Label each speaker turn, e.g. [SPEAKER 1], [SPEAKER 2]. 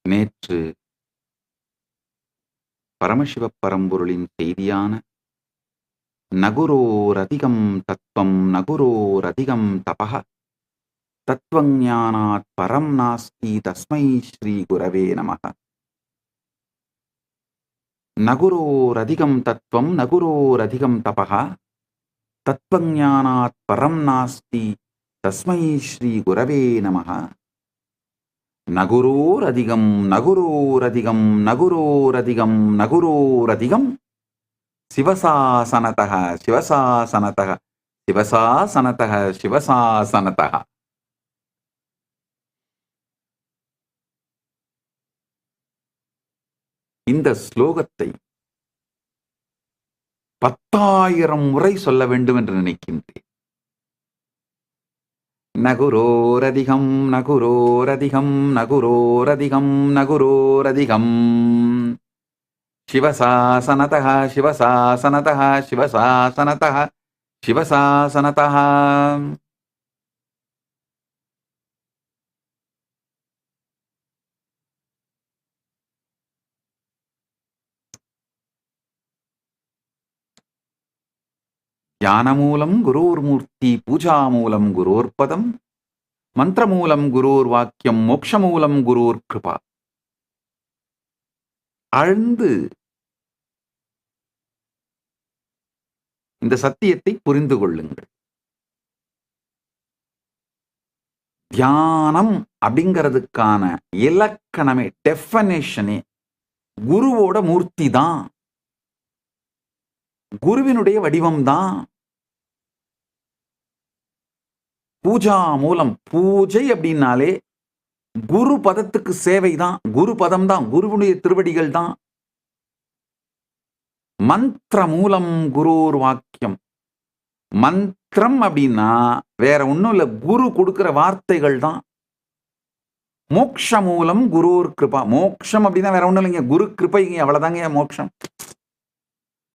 [SPEAKER 1] நேற்று பரமசிவ பரம்பொருளின் செய்தியான நகுரோரதிகம் தத்துவம் நகுரோரதிகம் தபஹ தத்துவஞானாத் பரம் நாஸ்தி தஸ்மை ஸ்ரீ குரவே நமஹ. நகுரோரதிகம் தத்துவம் நகுரோரதிகம் தபஹ தத்துவஞானாத் பரம் நாஸ்தி தஸ்மை ஸ்ரீ குரவே நமஹ. நகுரோரதிகம் நகுரோரதிகம் நகுரோரதிகம் நகுரோரதிகம் சிவசாசனதः சிவசாசனதः சிவசாசனதः சிவசாசனதः. இந்த ஸ்லோகத்தை 10,000 முறை சொல்ல வேண்டும் என்று நினைக்கின்றேன். நகுரோரதிகம் நகுரோரதிகம் நகுரோரதிகம் நகுரோரதிகம் சிவசாசனதः சிவசாசனதः சிவசாசனதः சிவசாசனதः. ஞானமூலம் குரோர்மூர்த்தி பூஜாமூலம் குரோர்பதம் மந்திரமூலம் குரோர் வாக்கியம் மோக்ஷமூலம் குரோர் கிருபா. ஆழ்ந்து இந்த சத்தியத்தை புரிந்து கொள்ளுங்கள். தியானம் அப்படிங்கிறதுக்கான இலக்கணமே, டெஃபனேஷனே குருவோட மூர்த்தி தான், குருவினுடைய வடிவம் தான். பூஜா மூலம், பூஜை அப்படின்னாலே குரு பதத்துக்கு சேவை தான், குரு பதம் தான், குருவுடைய திருவடிகள் தான். மந்திர மூலம் குருர் வாக்கியம், மந்திரம் அப்படின்னா வேற ஒன்றும் இல்லை, குரு கொடுக்கிற வார்த்தைகள் தான். மோக்ஷ மூலம் குருர் கிருபா, மோக்ஷம் அப்படின்னா வேற ஒன்றும் இல்லைங்க, குரு கிருபைங்க, அவ்வளவுதாங்க மோக்ஷம்.